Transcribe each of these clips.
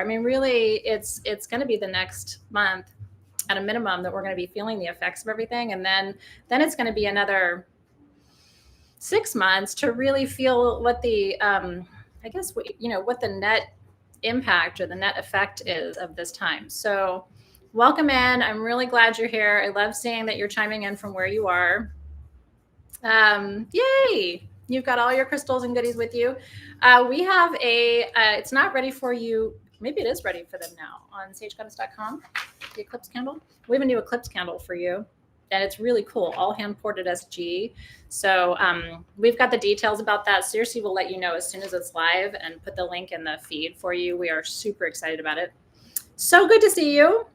I mean, really, it's going to be the next month at a minimum that we're going to be feeling the effects of everything. And then it's going to be another 6 months to really feel what the, I guess, what the net impact or the net effect is of this time. So welcome in. I'm really glad you're here. I love seeing that you're chiming in from where you are. Yay! You've got all your crystals and goodies with you. We have it's not ready for you. Maybe it is ready for them now on sagegoddess.com, the eclipse candle. We have a new eclipse candle for you, and it's really cool, all hand ported SG. So we've got the details about that. Seriously, we'll let you know as soon as it's live and put the link in the feed for you. We are super excited about it. So good to see you.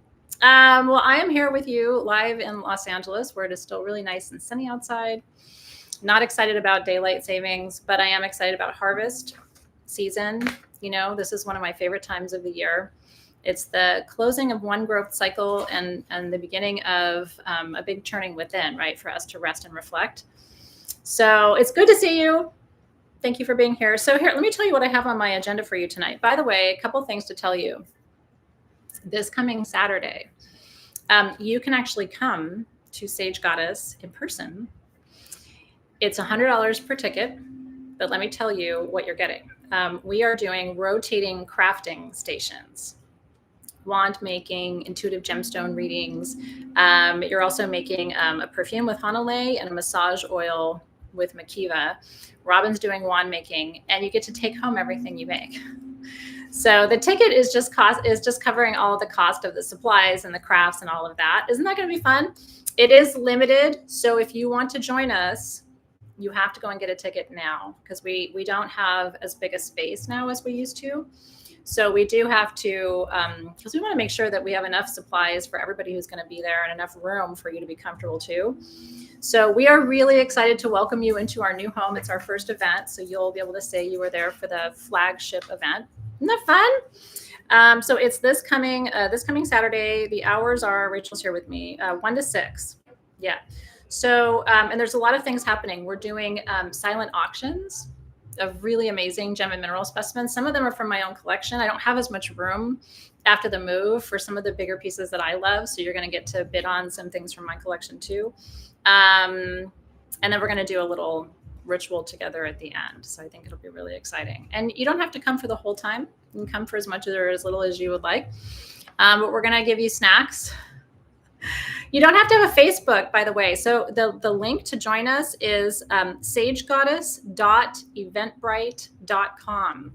Well, I am here with you live in Los Angeles, where it is still really nice and sunny outside. Not excited about daylight savings, but I am excited about harvest season. You know, this is one of my favorite times of the year. It's the closing of one growth cycle and the beginning of a big turning within, right, for us to rest and reflect. So it's good to see you. Thank you for being here. So here, let me tell you what I have on my agenda for you tonight. By the way, a couple things to tell you. This coming Saturday, you can actually come to Sage Goddess in person. It's $100 per ticket, but let me tell you what you're getting. We are doing rotating crafting stations, wand making, intuitive gemstone readings. You're also making a perfume with Hanalei and a massage oil with Makiva. Robin's doing wand making, and you get to take home everything you make. So the ticket is just covering all of the cost of the supplies and the crafts and all of that. Isn't that going to be fun? It is limited, so if you want to join us, you have to go and get a ticket now, because we don't have as big a space now as we used to. So we do have to, because we want to make sure that we have enough supplies for everybody who's going to be there and enough room for you to be comfortable too. So we are really excited to welcome you into our new home. It's our first event, so you'll be able to say you were there for the flagship event. Isn't that fun? So it's this coming Saturday. The hours are, Rachel's here with me, 1 to 6. Yeah. So, and there's a lot of things happening. We're doing silent auctions of really amazing gem and mineral specimens. Some of them are from my own collection. I don't have as much room after the move for some of the bigger pieces that I love. So you're going to get to bid on some things from my collection too. And then we're going to do a little ritual together at the end. So I think it'll be really exciting. And you don't have to come for the whole time. You can come for as much or as little as you would like. But we're going to give you snacks. You don't have to have a Facebook, by the way. So the link to join us is sagegoddess.eventbrite.com.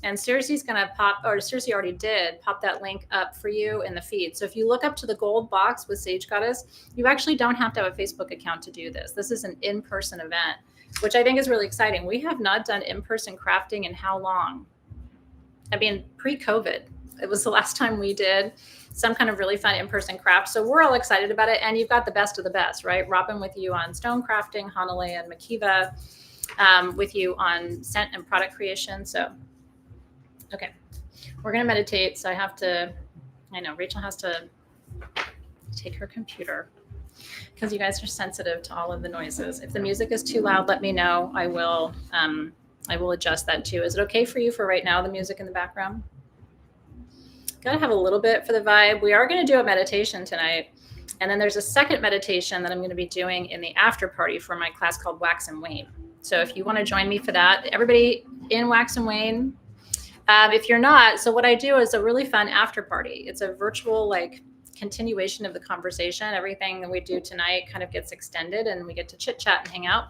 And Circe's going to Circe already did pop that link up for you in the feed. So if you look up to the gold box with Sage Goddess, you actually don't have to have a Facebook account to do this. This is an in-person event, which I think is really exciting. We have not done in-person crafting in how long? I mean, pre-COVID. It was the last time we did some kind of really fun in-person craft. So we're all excited about it. And you've got the best of the best, right? Robin with you on stone crafting, Hanalei and Makiva with you on scent and product creation. So, okay, we're going to meditate. So I know Rachel has to take her computer because you guys are sensitive to all of the noises. If the music is too loud, let me know. I will adjust that too. Is it okay for you for right now, the music in the background? Got to have a little bit for the vibe. We are going to do a meditation tonight. And then there's a second meditation that I'm going to be doing in the after party for my class called Wax and Wane. So if you want to join me for that, everybody in Wax and Wane, if you're not, so what I do is a really fun after party. It's a virtual continuation of the conversation. Everything that we do tonight kind of gets extended and we get to chit chat and hang out.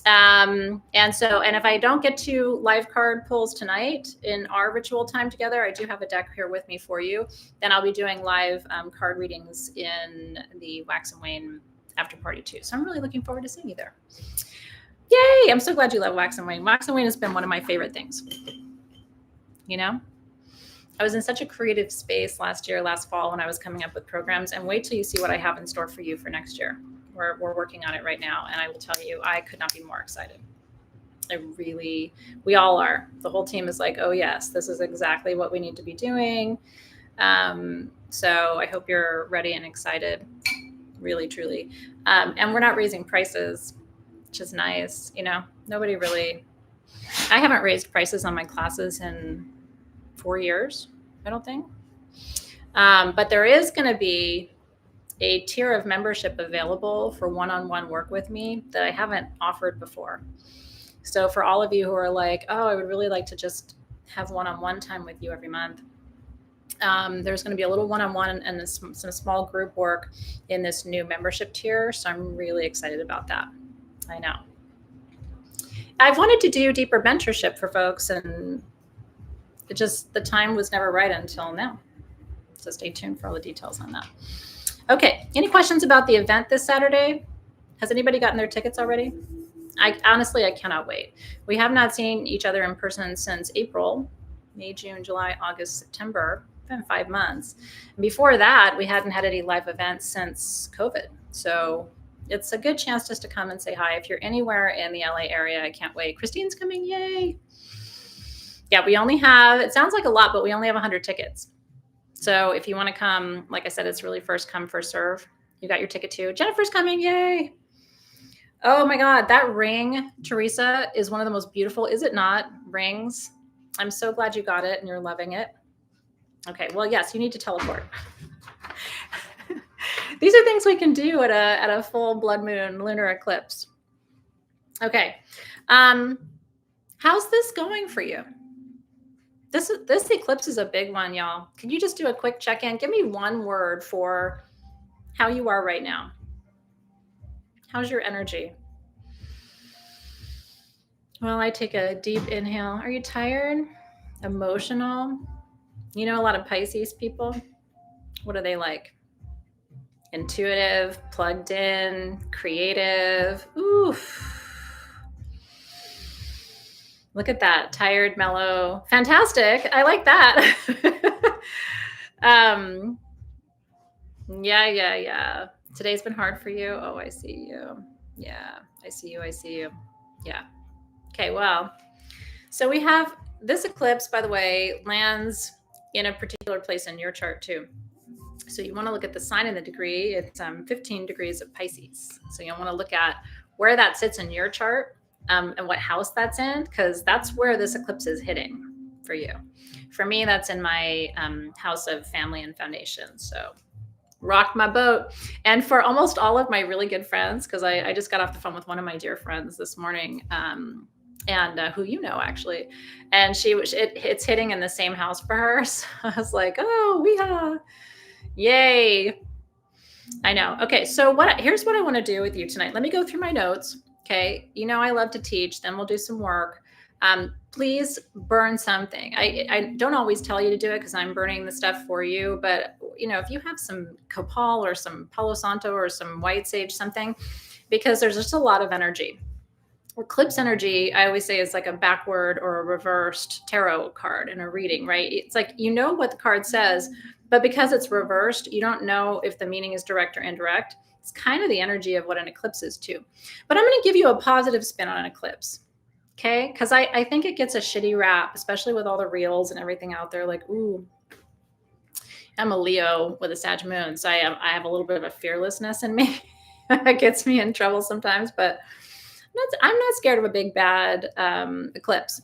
And if I don't get to live card pulls tonight in our ritual time together, I do have a deck here with me for you. Then I'll be doing live card readings in the Wax and Wane after party too. So I'm really looking forward to seeing you there. Yay! I'm so glad you love Wax and Wane. Wax and Wane has been one of my favorite things. You know, I was in such a creative space last fall when I was coming up with programs, and wait till you see what I have in store for you for next year. We're working on it right now. And I will tell you, I could not be more excited. We all are. The whole team is like, oh yes, this is exactly what we need to be doing. So I hope you're ready and excited, really, truly. And we're not raising prices, which is nice. You know, I haven't raised prices on my classes in 4 years. I don't think. But there is going to be a tier of membership available for one-on-one work with me that I haven't offered before. So for all of you who are like, oh, I would really like to just have one-on-one time with you every month, there's going to be a little one-on-one and some small group work in this new membership tier. So I'm really excited about that. I know. I've wanted to do deeper mentorship for folks, and it just, the time was never right until now. So stay tuned for all the details on that. Okay, any questions about the event this Saturday? Has anybody gotten their tickets already? Honestly, I cannot wait. We have not seen each other in person since April, May, June, July, August, September. It's been 5 months. And before that, we hadn't had any live events since COVID. So it's a good chance just to come and say hi. If you're anywhere in the LA area, I can't wait. Christine's coming, yay. Yeah, we only have, it sounds like a lot, but we only have 100 tickets. So if you want to come, like I said, it's really first come, first serve. You got your ticket too. Jennifer's coming, yay. Oh my God, that ring, Teresa, is one of the most beautiful, is it not, rings? I'm so glad you got it and you're loving it. Okay, well, yes, you need to teleport. These are things we can do at a full blood moon lunar eclipse. Okay, how's this going for you? This eclipse is a big one, y'all. Can you just do a quick check-in? Give me one word for how you are right now. How's your energy? Well, I take a deep inhale. Are you tired? Emotional? You know a lot of Pisces people? What are they like? Intuitive, plugged in, creative. Oof. Look at that. Tired, mellow. Fantastic. I like that. Yeah. Today's been hard for you. Oh, I see you. Yeah, I see you. Yeah. Okay, well, so we have this eclipse, by the way, lands in a particular place in your chart too. So you want to look at the sign and the degree. It's 15 degrees of Pisces. So you want to look at where that sits in your chart. And what house that's in, because that's where this eclipse is hitting for you. For me, that's in my house of family and foundation. So rocked my boat. And for almost all of my really good friends, because I just got off the phone with one of my dear friends this morning, and who you know actually, and it's hitting in the same house for her. So I was like, oh, weehaw, yay. I know. Okay, so here's what I want to do with you tonight. Let me go through my notes. Okay, you know I love to teach, then we'll do some work. Please burn something. I don't always tell you to do it because I'm burning the stuff for you, but you know, if you have some copal or some Palo Santo or some white sage, something, because there's just a lot of energy. Eclipse energy, I always say, is like a backward or a reversed tarot card in a reading, right? It's like, you know what the card says, but because it's reversed, you don't know if the meaning is direct or indirect. It's kind of the energy of what an eclipse is too. But I'm going to give you a positive spin on an eclipse, okay? Because I think it gets a shitty rap, especially with all the reels and everything out there. Like, ooh, I'm a Leo with a Sag moon, so I have a little bit of a fearlessness in me. That gets me in trouble sometimes, but I'm not scared of a big bad eclipse.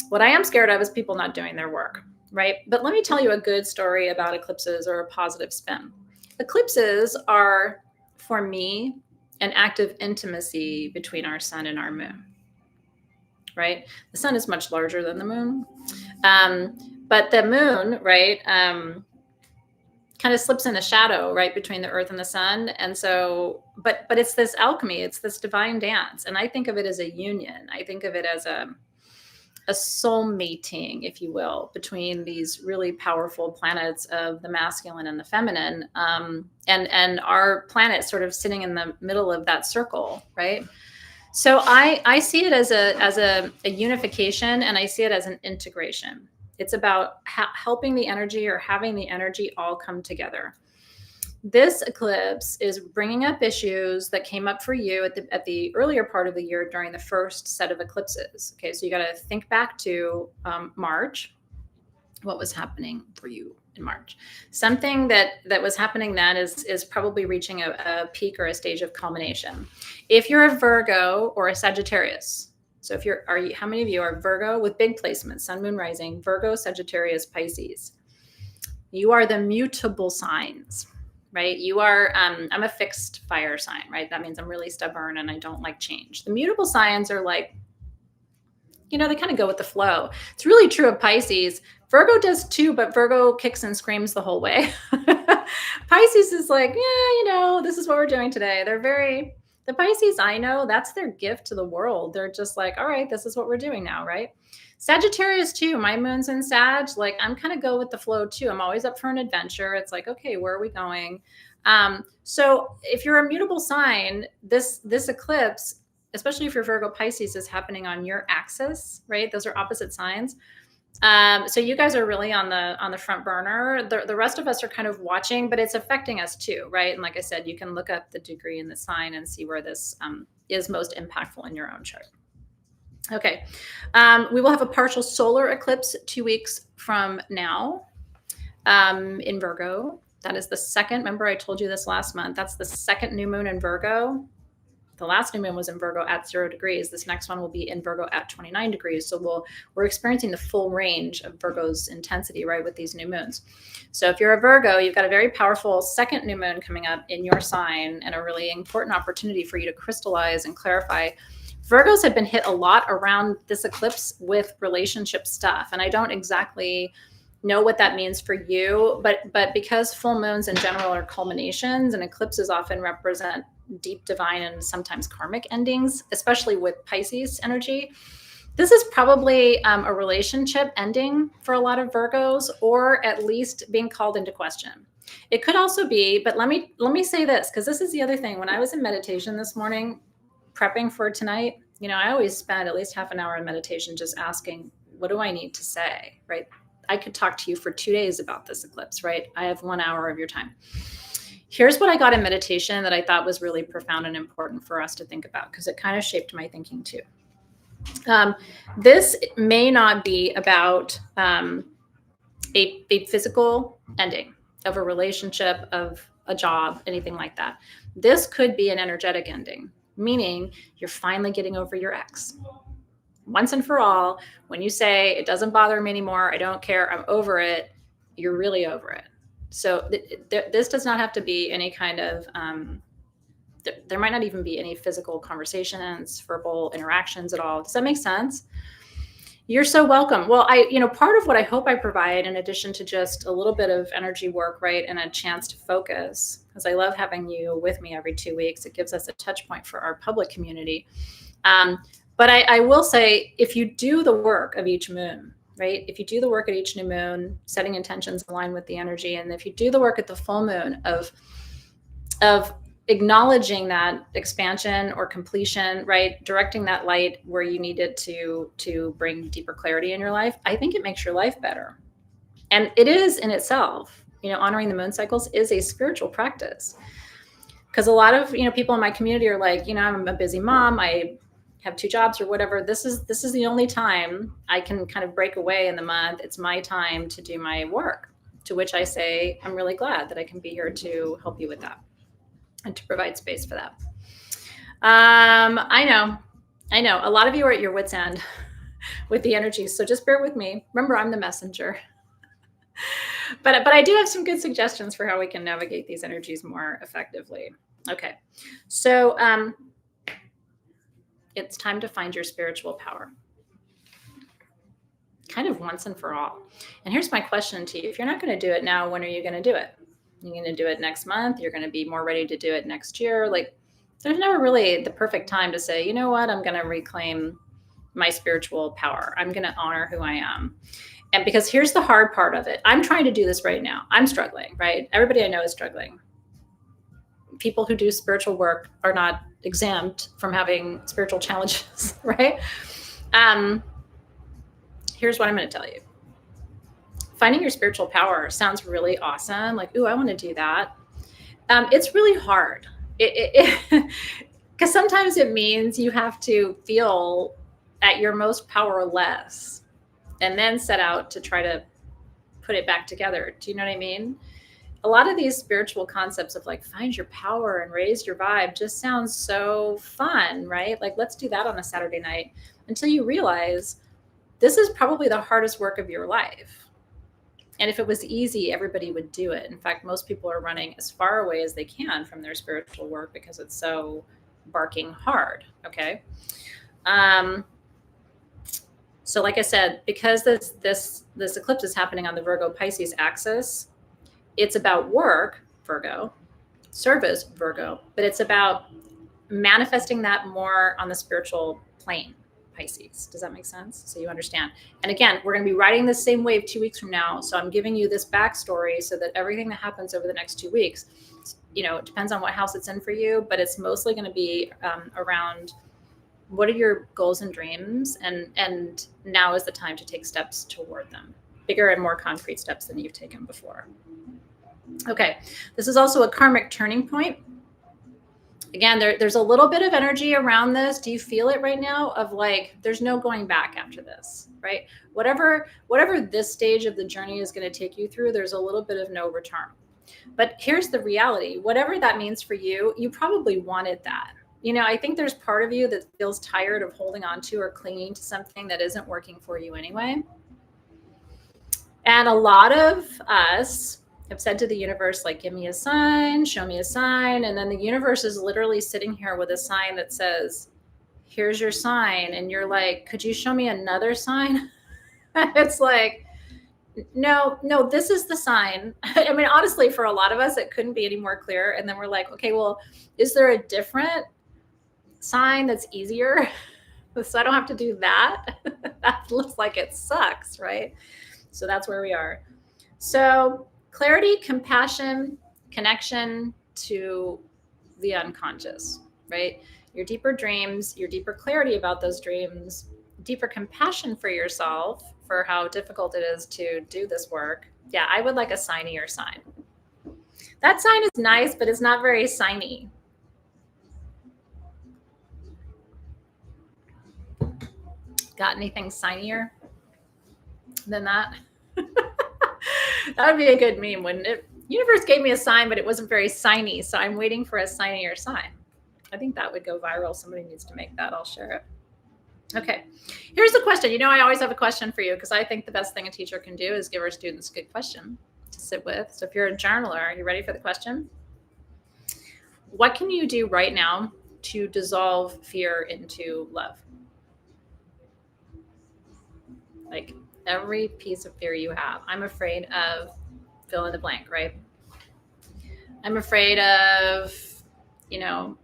What I am scared of is people not doing their work, right? But let me tell you a good story about eclipses or a positive spin. Eclipses are, for me, an act of intimacy between our sun and our moon, right? The sun is much larger than the moon. But the moon, right, kind of slips in a shadow, right, between the earth and the sun. And so, but it's this alchemy, it's this divine dance. And I think of it as a union. I think of it as a soul mating, if you will, between these really powerful planets of the masculine and the feminine, and our planet sort of sitting in the middle of that circle, right? So I see it as a unification, and I see it as an integration. It's about helping the energy or having the energy all come together. This eclipse is bringing up issues that came up for you at the earlier part of the year during the first set of eclipses. Okay, so you got to think back to March. What was happening for you in March? Something that was happening then is probably reaching a peak or a stage of culmination. If you're a Virgo or a Sagittarius, so how many of you are Virgo with big placements, Sun, Moon, Rising, Virgo, Sagittarius, Pisces? You are the mutable signs, right? You are, I'm a fixed fire sign, right? That means I'm really stubborn and I don't like change. The mutable signs are like, you know, they kind of go with the flow. It's really true of Pisces. Virgo does too, but Virgo kicks and screams the whole way. Pisces is like, yeah, you know, this is what we're doing today. The Pisces I know, that's their gift to the world. They're just like, all right, this is what we're doing now, right? Sagittarius too. My moon's in Sag. Like, I'm kind of go with the flow too. I'm always up for an adventure. It's like, okay, where are we going? So if you're a mutable sign, this eclipse, especially if your Virgo Pisces is happening on your axis, right? Those are opposite signs. So you guys are really on the front burner. The rest of us are kind of watching, but it's affecting us too, right? And like I said, you can look up the degree in the sign and see where this is most impactful in your own chart. Okay. We will have a partial solar eclipse 2 weeks from now in Virgo. That is the second. Remember, I told you this last month. That's the second new moon in Virgo. The last new moon was in Virgo at 0 degrees. This next one will be in Virgo at 29 degrees. So we're experiencing the full range of Virgo's intensity, right, with these new moons. So if you're a Virgo, you've got a very powerful second new moon coming up in your sign and a really important opportunity for you to crystallize and clarify. Virgos have been hit a lot around this eclipse with relationship stuff. And I don't exactly know what that means for you, but because full moons in general are culminations and eclipses often represent deep divine and sometimes karmic endings, especially with Pisces energy, this is probably a relationship ending for a lot of Virgos, or at least being called into question. It could also be, but let me say this, because this is the other thing. When I was in meditation this morning, prepping for tonight, you know, I always spend at least half an hour in meditation just asking, what do I need to say, right? I could talk to you for 2 days about this eclipse, right? I have 1 hour of your time. Here's what I got in meditation that I thought was really profound and important for us to think about, because it kind of shaped my thinking too. This may not be about a physical ending of a relationship, of a job, anything like that. This could be an energetic ending, meaning you're finally getting over your ex. Once and for all, when you say, it doesn't bother me anymore, I don't care, I'm over it, you're really over it. So this does not have to be any kind of, there might not even be any physical conversations, verbal interactions at all. Does that make sense? You're so welcome. Well, part of what I hope I provide, in addition to just a little bit of energy work, right, and a chance to focus, because I love having you with me every 2 weeks. It gives us a touch point for our public community. But I will say, if you do the work of each moon, right, if you do the work at each new moon, setting intentions aligned with the energy, and if you do the work at the full moon of acknowledging that expansion or completion, right, directing that light where you need it to bring deeper clarity in your life, I think it makes your life better. And it is in itself, honoring the moon cycles is a spiritual practice. Because a lot of, people in my community are like, I'm a busy mom, I have 2 jobs or whatever. This is the only time I can kind of break away in the month. It's my time to do my work, to which I say, I'm really glad that I can be here to help you with that and to provide space for that. I know a lot of you are at your wit's end with the energies. So just bear with me. Remember, I'm the messenger. But I do have some good suggestions for how we can navigate these energies more effectively. Okay. So it's time to find your spiritual power, kind of once and for all. And here's my question to you. If you're not going to do it now, when are you going to do it? You're going to do it next month. You're going to be more ready to do it next year. Like, there's never really the perfect time to say, you know what, I'm going to reclaim my spiritual power. I'm going to honor who I am. And because here's the hard part of it. I'm trying to do this right now. I'm struggling, right? Everybody I know is struggling. People who do spiritual work are not exempt from having spiritual challenges, right? Here's what I'm going to tell you. Finding your spiritual power sounds really awesome. Like, ooh, I want to do that. It's really hard. Because sometimes it means you have to feel at your most powerless and then set out to try to put it back together. Do you know what I mean? A lot of these spiritual concepts of like, find your power and raise your vibe just sounds so fun, right? Like, let's do that on a Saturday night, until you realize this is probably the hardest work of your life. And if it was easy, everybody would do it. In fact, most people are running as far away as they can from their spiritual work because it's so barking hard. Okay. So like I said, because this eclipse is happening on the Virgo Pisces axis, it's about work, Virgo, service, Virgo, but it's about manifesting that more on the spiritual plane, Pisces. Does that make sense? So you understand. And again, we're going to be riding the same wave 2 weeks from now. So I'm giving you this backstory so that everything that happens over the next 2 weeks, it depends on what house it's in for you, but it's mostly going to be around what are your goals and dreams, and now is the time to take steps toward them, bigger and more concrete steps than you've taken before. Okay, this is also a karmic turning point. Again, there's a little bit of energy around this. Do you feel it right now of like, there's no going back after this, right? Whatever this stage of the journey is going to take you through, there's a little bit of no return. But here's the reality. Whatever that means for you, you probably wanted that. I think there's part of you that feels tired of holding on to or clinging to something that isn't working for you anyway. And a lot of us have said to the universe, like, give me a sign, show me a sign. And then the universe is literally sitting here with a sign that says, here's your sign. And you're like, could you show me another sign? It's like, no, this is the sign. I mean, honestly, for a lot of us, it couldn't be any more clear. And then we're like, okay, well, is there a different sign that's easier so I don't have to do that? That looks like it sucks, right? So that's where we are. So clarity, compassion, connection to the unconscious, right? Your deeper dreams, your deeper clarity about those dreams, deeper compassion for yourself for how difficult it is to do this work. Yeah, I would like a signier sign. That sign is nice, but it's not very signy. Got anything signier than that? That would be a good meme, wouldn't it? Universe gave me a sign, but it wasn't very signy, so I'm waiting for a signier sign. I think that would go viral. Somebody needs to make that. I'll share it. Okay, here's the question. I always have a question for you because I think the best thing a teacher can do is give her students a good question to sit with. So if you're a journaler, are you ready for the question? What can you do right now to dissolve fear into love? Like every piece of fear you have. I'm afraid of fill in the blank, right? I'm afraid of,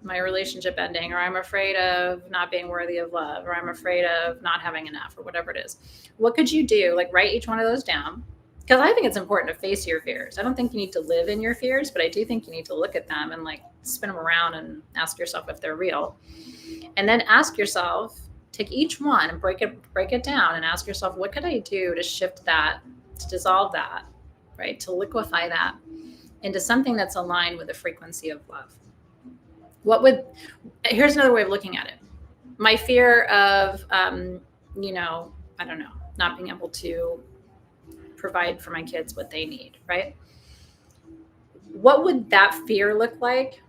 my relationship ending, or I'm afraid of not being worthy of love, or I'm afraid of not having enough, or whatever it is. What could you do? Like write each one of those down. Because I think it's important to face your fears. I don't think you need to live in your fears, but I do think you need to look at them and like spin them around and ask yourself if they're real. And then ask yourself, take each one and break it down and ask yourself, what could I do to shift that, to dissolve that, right? To liquefy that into something that's aligned with the frequency of love. Here's another way of looking at it. My fear of, I don't know, not being able to provide for my kids what they need, right? What would that fear look like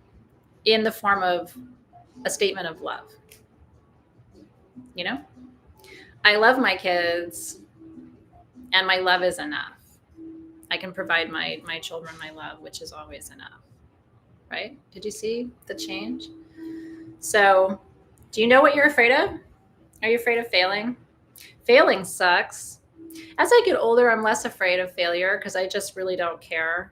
in the form of a statement of love? I love my kids and my love is enough. I can provide my children my love, which is always enough, right? Did you see the change? So do you know what you're afraid of? Are you afraid of failing? Failing sucks. As I get older, I'm less afraid of failure because I just really don't care.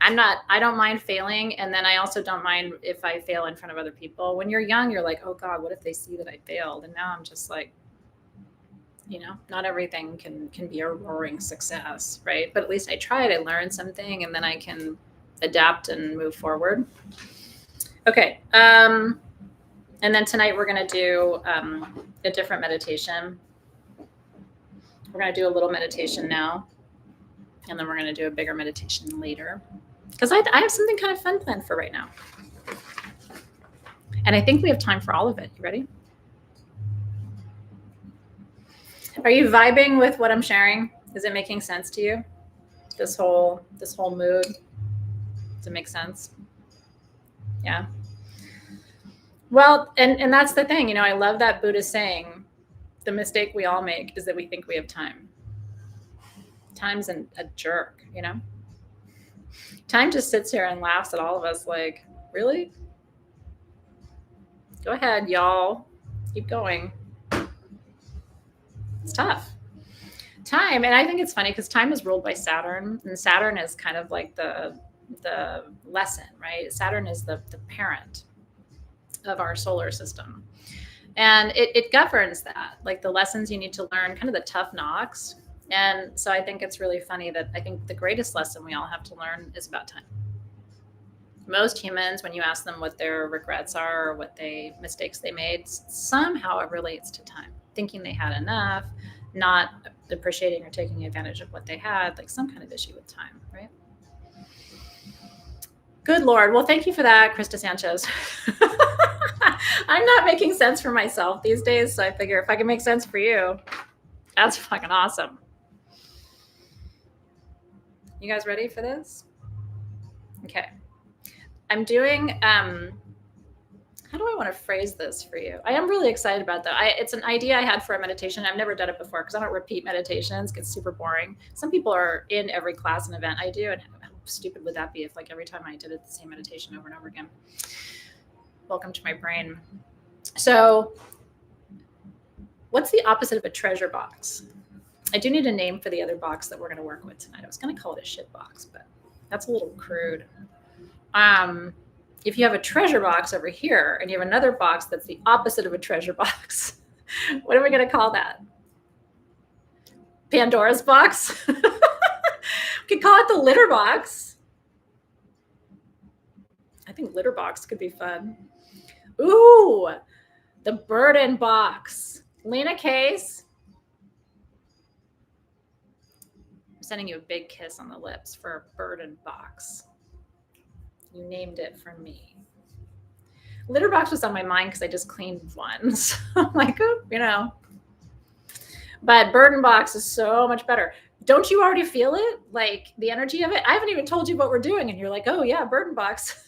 I don't mind failing. And then I also don't mind if I fail in front of other people. When you're young, you're like, oh God, what if they see that I failed? And now I'm just like, not everything can be a roaring success, right? But at least I tried, I learned something, and then I can adapt and move forward. Okay. And then tonight we're going to do a different meditation. We're going to do a little meditation now, and then we're going to do a bigger meditation later. Because I have something kind of fun planned for right now. And I think we have time for all of it. You ready? Are you vibing with what I'm sharing? Is it making sense to you? This whole mood? Does it make sense? Yeah. Well, and that's the thing. I love that Buddha saying, the mistake we all make is that we think we have time Time's a jerk, you know? Time just sits here and laughs at all of us like, really? Go ahead, y'all. Keep going. It's tough. Time, and I think it's funny because time is ruled by Saturn, and Saturn is kind of like the lesson, right? Saturn is the parent of our solar system. And it governs that, like the lessons you need to learn, kind of the tough knocks. And so I think it's really funny that I think the greatest lesson we all have to learn is about time. Most humans, when you ask them what their regrets are or what mistakes they made, somehow it relates to time. Thinking they had enough, not appreciating or taking advantage of what they had, like some kind of issue with time, right? Good Lord. Well, thank you for that, Krista Sanchez. I'm not making sense for myself these days, so I figure if I can make sense for you, that's fucking awesome. You guys ready for this? Okay. I'm doing, how do I want to phrase this for you? I am really excited about that. It's an idea I had for a meditation. I've never done it before because I don't repeat meditations. It gets super boring. Some people are in every class and event I do, and how stupid would that be if like every time I did it the same meditation over and over again? Welcome to my brain. So what's the opposite of a treasure box? I do need a name for the other box that we're going to work with tonight. I was going to call it a shit box, but that's a little crude. If you have a treasure box over here and you have another box that's the opposite of a treasure box, what are we going to call that? Pandora's box? We could call it the litter box. I think litter box could be fun. Ooh, the burden box. Lena Case. I'm sending you a big kiss on the lips for a burden box. You named it for me. Litter box was on my mind because I just cleaned one. So I'm like, oh, you know. But burden box is so much better. Don't you already feel it? Like the energy of it? I haven't even told you what we're doing. And you're like, oh yeah, burden box.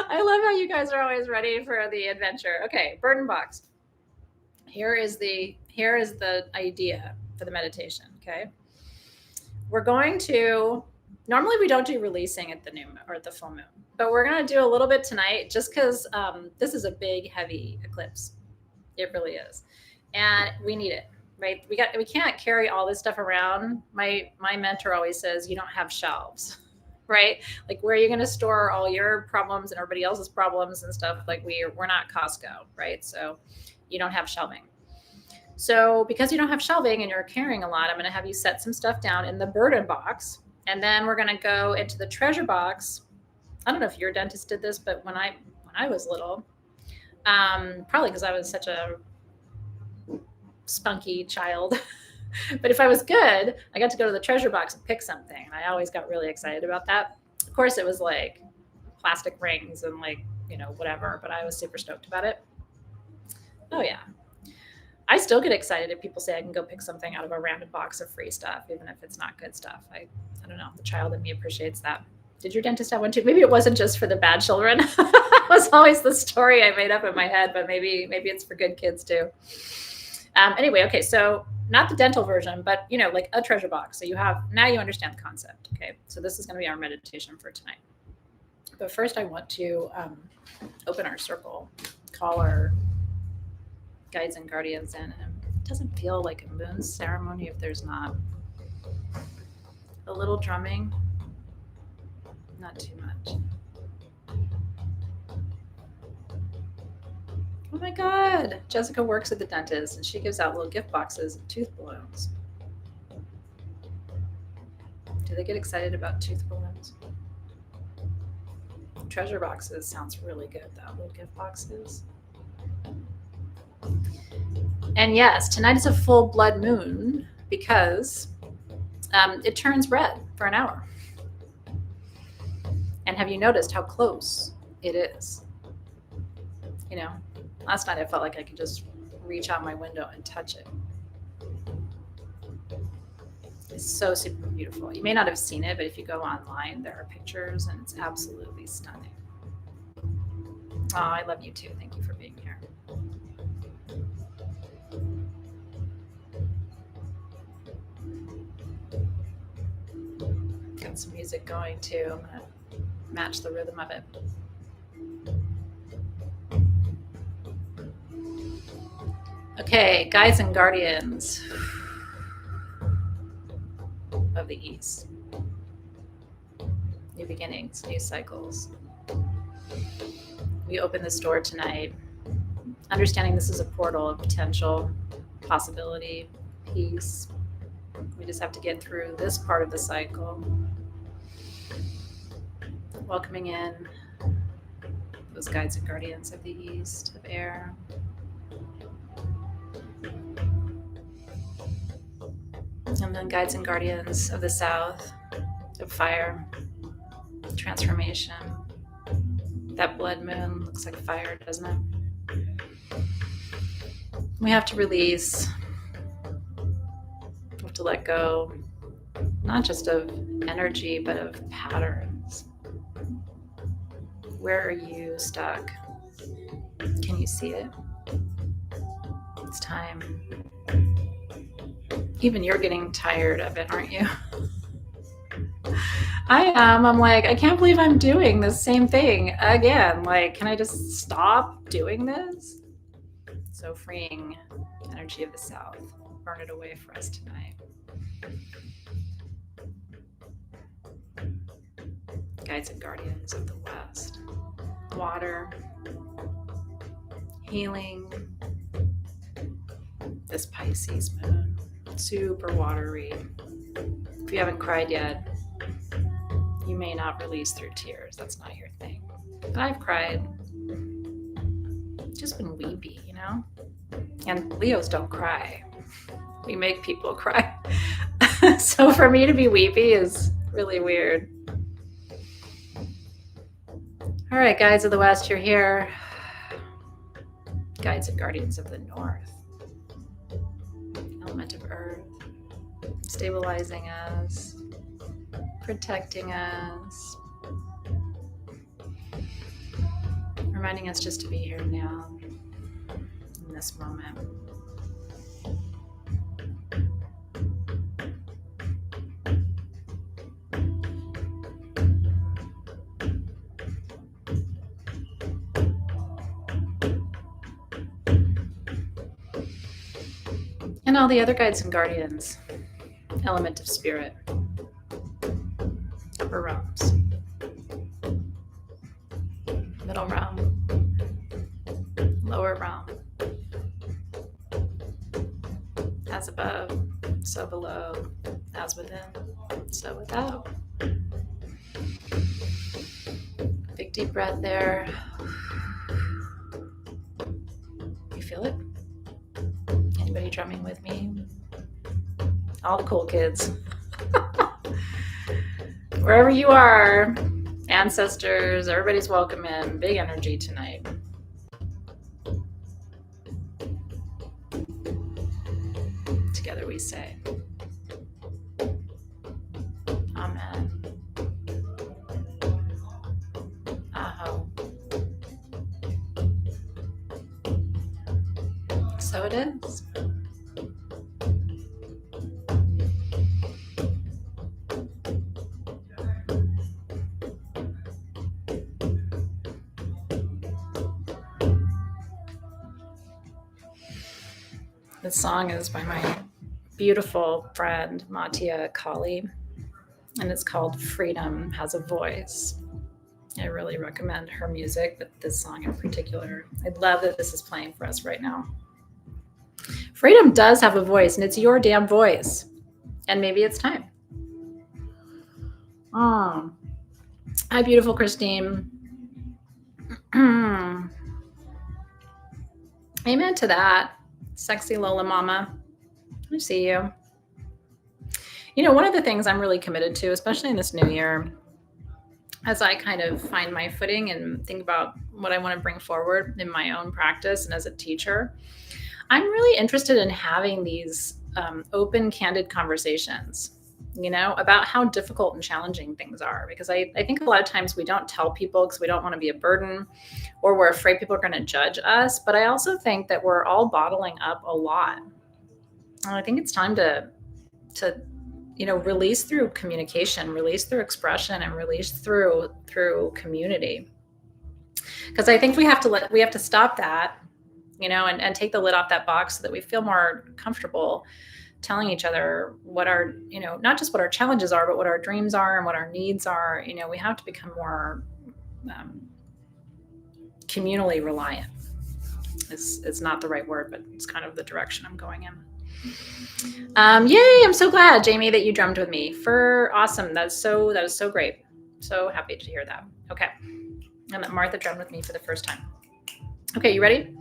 I love how you guys are always ready for the adventure. Okay, burden box. Here is the idea for the meditation, okay? We're going to, normally we don't do releasing at the new moon or at the full moon, but we're going to do a little bit tonight just because this is a big, heavy eclipse. It really is. And we need it, right? We can't carry all this stuff around. My mentor always says, you don't have shelves, right? Like where are you going to store all your problems and everybody else's problems and stuff? Like we're not Costco, right? So you don't have shelving. So because you don't have shelving and you're carrying a lot, I'm going to have you set some stuff down in the burden box. And then we're going to go into the treasure box. I don't know if your dentist did this, but when I was little, probably because I was such a spunky child, but if I was good, I got to go to the treasure box and pick something. And I always got really excited about that. Of course, it was like plastic rings and like, you know, whatever, but I was super stoked about it. Oh yeah. I still get excited if people say I can go pick something out of a random box of free stuff, even if it's not good stuff. I don't know. The child in me appreciates that. Did your dentist have one too? Maybe it wasn't just for the bad children. It was always the story I made up in my head, but maybe it's for good kids too. Anyway, okay. So not the dental version, but you know, like a treasure box. So now you understand the concept. Okay. So this is going to be our meditation for tonight. But first I want to open our circle, call our guides and guardians in. And it doesn't feel like a moon ceremony if there's not a little drumming, not too much. Oh my God, Jessica works at the dentist and she gives out little gift boxes of tooth balloons. Do they get excited about tooth balloons? Treasure boxes sounds really good though, little gift boxes. And yes, tonight is a full blood moon because it turns red for an hour. And have you noticed how close it is? You know, last night I felt like I could just reach out my window and touch it. It's so super beautiful. You may not have seen it, but if you go online, there are pictures and it's absolutely stunning. Oh, I love you too. Thank you for being here. Got some music going too. I'm gonna match the rhythm of it. Okay, guides and guardians of the East. New beginnings, new cycles. We open this door tonight, understanding this is a portal of potential, possibility, peace. We just have to get through this part of the cycle. Welcoming in those guides and guardians of the East, of air. And then guides and guardians of the South, of fire, transformation. That blood moon looks like fire, doesn't it? We have to release. We have to let go, not just of energy, but of patterns. Where are you stuck? Can you see it? It's time. Even you're getting tired of it, aren't you? I am. I'm like, I can't believe I'm doing the same thing again. Like, can I just stop doing this? So freeing energy of the South. Burn it away for us tonight. Guides and guardians of the West. Water. Healing. This Pisces moon. Super watery. If you haven't cried yet, you may not release through tears. That's not your thing. But I've cried. Just been weepy, you know? And Leos don't cry. We make people cry. So for me to be weepy is really weird. All right, guides of the West, you're here. Guides and guardians of the North. Element of Earth. Stabilizing us. Protecting us. Reminding us just to be here now, in this moment. And all the other guides and guardians, element of spirit, upper realms, middle realm, lower realm, as above, so below, as within, so without. Big deep breath there. You feel it? Anybody drumming with me? All the cool kids. Wherever you are, ancestors, everybody's welcome in. Big energy tonight. Together we say, Amen. Aho. So it is. This song is by my beautiful friend, Mattia Kali, and it's called Freedom Has a Voice. I really recommend her music, but this song in particular. I love that this is playing for us right now. Freedom does have a voice, and it's your damn voice. And maybe it's time. Hi, beautiful Christine. Amen to that. Sexy Lola Mama. I see you. You know, one of the things I'm really committed to, especially in this new year, as I kind of find my footing and think about what I want to bring forward in my own practice and as a teacher, I'm really interested in having these open, candid conversations, you know, about how difficult and challenging things are. Because I think a lot of times we don't tell people because we don't want to be a burden, or we're afraid people are going to judge us. But I also think that we're all bottling up a lot. And I think it's time to release through communication, release through expression, and release through community. Because I think we have to stop that, and take the lid off that box so that we feel more comfortable telling each other what our, not just what our challenges are, but what our dreams are and what our needs are. We have to become more communally reliant. It's not the right word, but it's kind of the direction I'm going in. Yay! I'm so glad, Jamie, that you drummed with me. Awesome. That is so great. So happy to hear that. Okay. And that Martha drummed with me for the first time. Okay, you ready?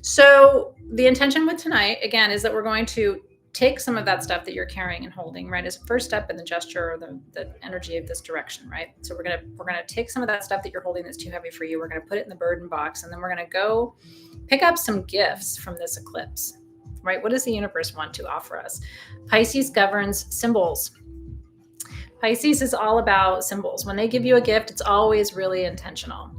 So the intention with tonight, again, is that we're going to take some of that stuff that you're carrying and holding, right, as a first step in the gesture or the energy of this direction, right? So we're gonna take some of that stuff that you're holding that's too heavy for you. We're gonna put it in the burden box, and then we're gonna go pick up some gifts from this eclipse, right? What does the universe want to offer us? Pisces governs symbols. Pisces is all about symbols. When they give you a gift, it's always really intentional.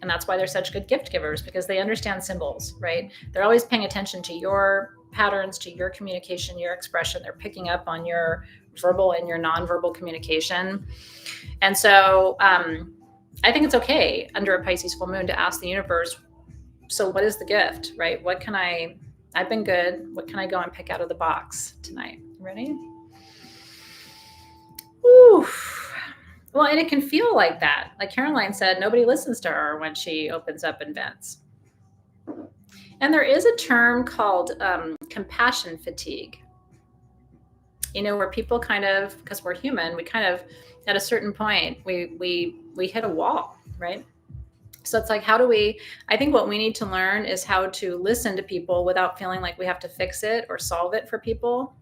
And that's why they're such good gift givers, because they understand symbols, right? They're always paying attention to your patterns, to your communication, your expression. They're picking up on your verbal and your nonverbal communication. And so I think it's okay under a Pisces full moon to ask the universe, so what is the gift, right? I've been good. What can I go and pick out of the box tonight? Ready? Woo. Well, and it can feel like that. Like Caroline said, nobody listens to her when she opens up and vents. And there is a term called compassion fatigue. Where people kind of, because we're human, we kind of, at a certain point, we hit a wall, right? So it's like, I think what we need to learn is how to listen to people without feeling like we have to fix it or solve it for people.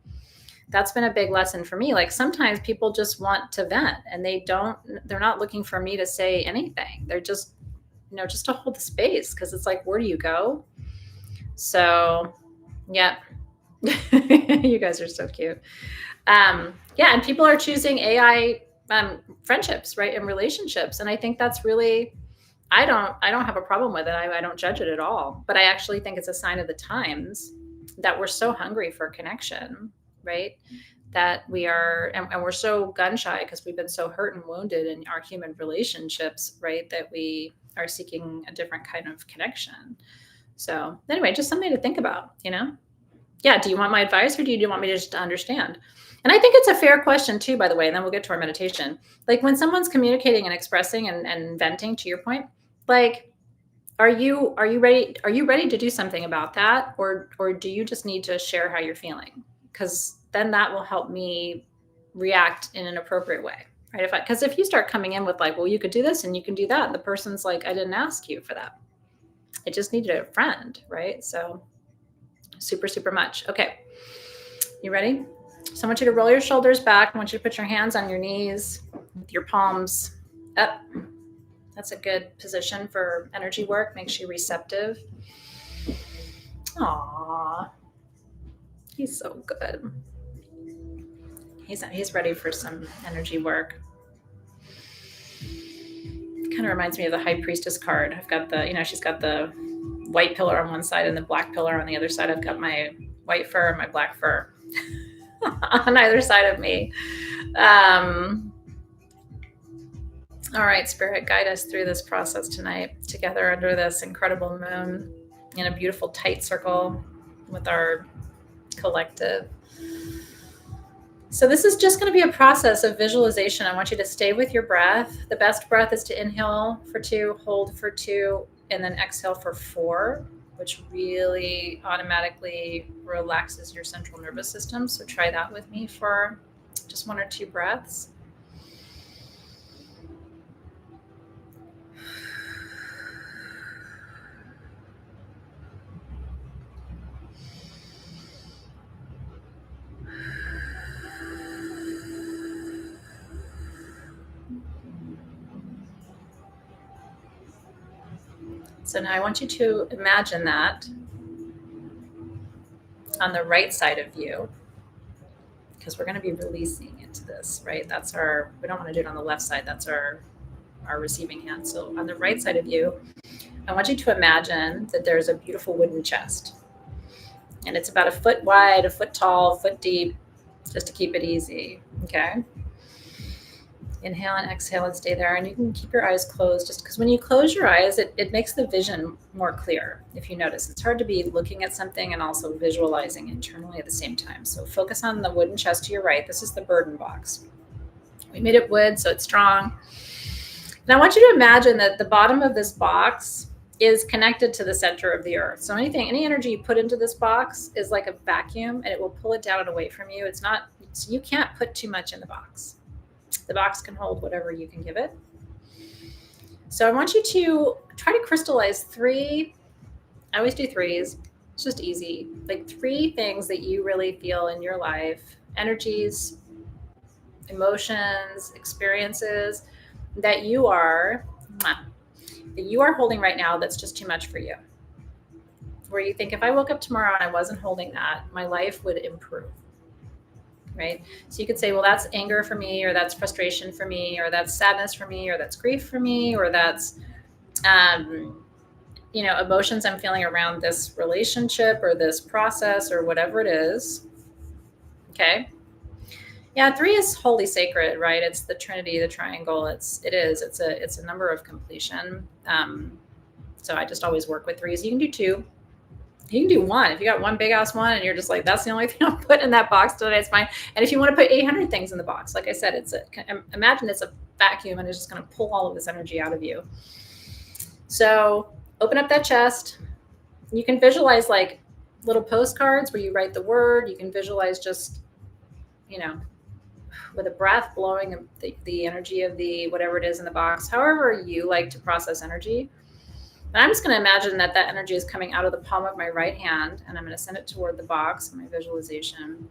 That's been a big lesson for me. Like sometimes people just want to vent and they're not looking for me to say anything. They're just, just to hold the space. Cause it's like, where do you go? So yeah, you guys are so cute. And people are choosing AI friendships, right? And relationships. And I think that's really, I don't have a problem with it. I don't judge it at all, but I actually think it's a sign of the times that we're so hungry for connection, right? That we are, and we're so gun shy because we've been so hurt and wounded in our human relationships, right? That we are seeking a different kind of connection. So anyway, just something to think about, Yeah. Do you want my advice or do you want me to just understand? And I think it's a fair question too, by the way, and then we'll get to our meditation. Like when someone's communicating and expressing and venting, to your point, like, are you ready? Are you ready to do something about that? Or do you just need to share how you're feeling? Because then that will help me react in an appropriate way, right? Because if you start coming in with like, well, you could do this and you can do that, the person's like, I didn't ask you for that. I just needed a friend, right? So super, super much. Okay. You ready? So I want you to roll your shoulders back. I want you to put your hands on your knees with your palms up. That's a good position for energy work. Makes you receptive. Aww. He's so good. He's ready for some energy work. Kind of reminds me of the High Priestess card. I've got she's got the white pillar on one side and the black pillar on the other side. I've got my white fur and my black fur on either side of me. All right, Spirit, guide us through this process tonight together under this incredible moon in a beautiful tight circle with our collective. So this is just going to be a process of visualization. I want you to stay with your breath. The best breath is to inhale for 2, hold for 2, and then exhale for 4, which really automatically relaxes your central nervous system. So try that with me for just 1 or 2 breaths. So now I want you to imagine that on the right side of you, because we're going to be releasing into this, right? We don't want to do it on the left side. That's our receiving hand. So on the right side of you, I want you to imagine that there's a beautiful wooden chest. And it's about 1 foot wide, 1 foot tall, 1 foot deep, just to keep it easy. Okay. Inhale and exhale and stay there. And you can keep your eyes closed just because when you close your eyes, it makes the vision more clear. If you notice, it's hard to be looking at something and also visualizing internally at the same time. So focus on the wooden chest to your right. This is the burden box. We made it wood, so it's strong. And I want you to imagine that the bottom of this box is connected to the center of the earth. So any energy you put into this box is like a vacuum, and it will pull it down and away from you. It's not, so you can't put too much in the box. The box can hold whatever you can give it. So I want you to try to crystallize 3. I always do 3s. It's just easy. Like 3 things that you really feel in your life, energies, emotions, experiences that you are holding right now that's just too much for you. Where you think, if I woke up tomorrow and I wasn't holding that, my life would improve. Right? So you could say, well, that's anger for me, or that's frustration for me, or that's sadness for me, or that's grief for me, or that's, emotions I'm feeling around this relationship or this process or whatever it is. Okay. Yeah. 3 is holy sacred, right? It's the Trinity, the triangle. It's a number of completion. So I just always work with 3s. You can do 2. You can do 1. If you got one big ass one and you're just like, that's the only thing I'll put in that box today, it's fine. And if you want to put 800 things in the box, like I said, imagine it's a vacuum and it's just going to pull all of this energy out of you. So open up that chest. You can visualize like little postcards where you write the word. You can visualize just, with a breath blowing the energy of the whatever it is in the box, however you like to process energy. And I'm just going to imagine that energy is coming out of the palm of my right hand, and I'm going to send it toward the box in my visualization.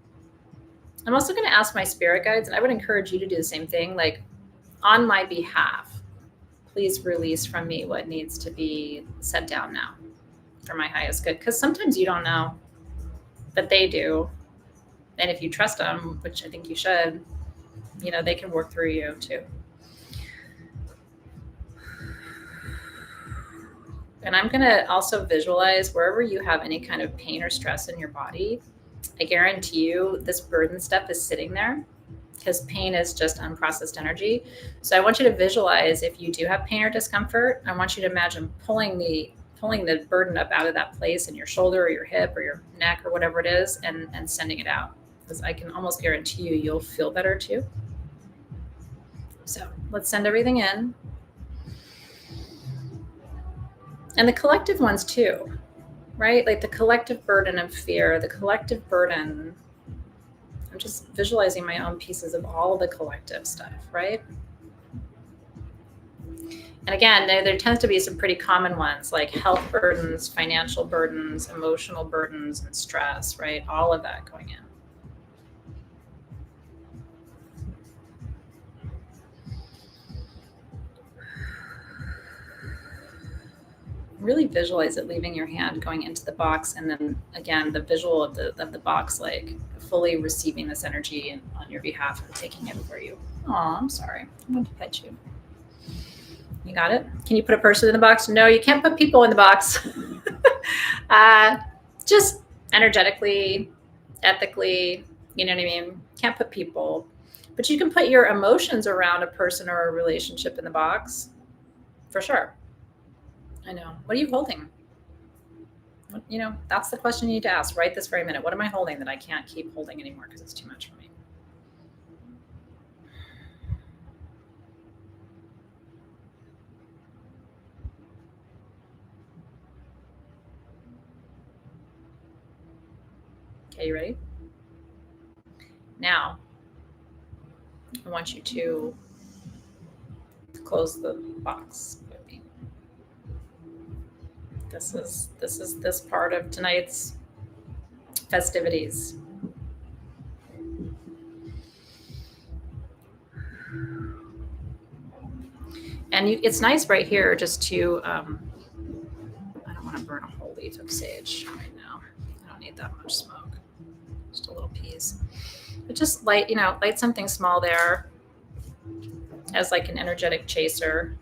I'm also going to ask my spirit guides, and I would encourage you to do the same thing, like on my behalf, please release from me what needs to be set down now for my highest good. Because sometimes you don't know, but they do. And if you trust them, which I think you should, they can work through you too. And I'm going to also visualize wherever you have any kind of pain or stress in your body. I guarantee you this burden stuff is sitting there because pain is just unprocessed energy. So I want you to visualize if you do have pain or discomfort, I want you to imagine pulling the burden up out of that place in your shoulder or your hip or your neck or whatever it is and sending it out. Because I can almost guarantee you'll feel better too. So let's send everything in. And the collective ones too, right? Like the collective burden of fear, the collective burden. I'm just visualizing my own pieces of all the collective stuff, right? And again, there tends to be some pretty common ones like health burdens, financial burdens, emotional burdens, and stress, right? All of that going in. Really visualize it leaving your hand, going into the box, and then again the visual of the box, like fully receiving this energy and on your behalf and taking it for you. Oh, I'm sorry. I'm going to pet you. You got it? Can you put a person in the box? No, you can't put people in the box. Just energetically, ethically, you know what I mean? Can't put people. But you can put your emotions around a person or a relationship in the box, for sure. I know. What are you holding? That's the question you need to ask right this very minute. What am I holding that I can't keep holding anymore because it's too much for me? Okay, you ready? Now, I want you to close the box with me. This is this part of tonight's festivities. And it's nice right here just to, I don't want to burn a whole leaf of sage right now. I don't need that much smoke, just a little piece. But just light something small there as like an energetic chaser,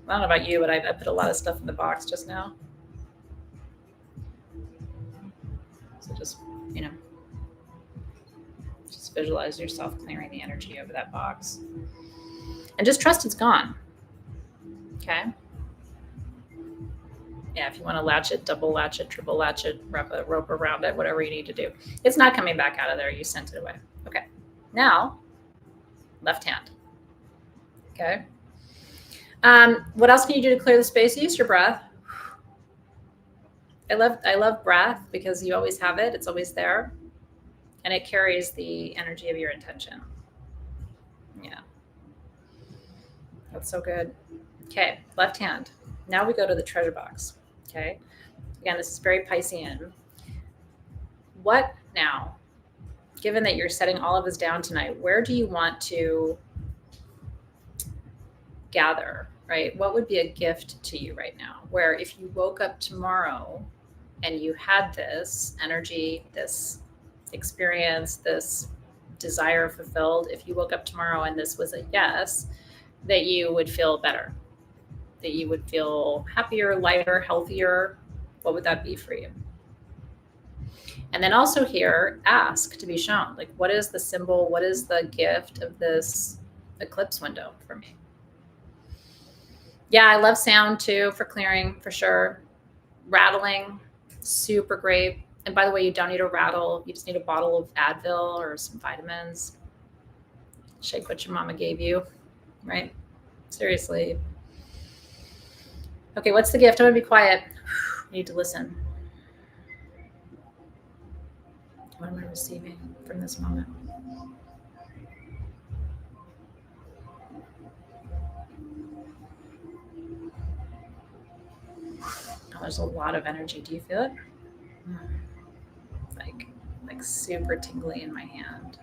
I don't know about you, but I put a lot of stuff in the box just now. So just, Just visualize yourself clearing the energy over that box. And just trust it's gone. Okay? Yeah, if you want to latch it, double latch it, triple latch it, wrap a rope around it, whatever you need to do. It's not coming back out of there. You sent it away. Okay. Now, left hand. Okay. What else can you do to clear the space? Use your breath. I love breath because you always have it. It's always there. And it carries the energy of your intention. Yeah. That's so good. Okay. Left hand. Now we go to the treasure box. Okay. Again, this is very Piscean. What now, given that you're setting all of this down tonight, where do you want to gather, right? What would be a gift to you right now? Where if you woke up tomorrow and you had this energy, this experience, this desire fulfilled, if you woke up tomorrow and this was a yes, that you would feel better, that you would feel happier, lighter, healthier, what would that be for you? And then also here, ask to be shown, like, what is the symbol? What is the gift of this eclipse window for me? Yeah, I love sound too for clearing, for sure. Rattling, super great. And by the way, you don't need a rattle. You just need a bottle of Advil or some vitamins. Shake what your mama gave you, right? Seriously. Okay, what's the gift? I'm going to be quiet. I need to listen. What am I receiving from this moment? Oh, there's a lot of energy. Do you feel it? Like super tingly in my hand.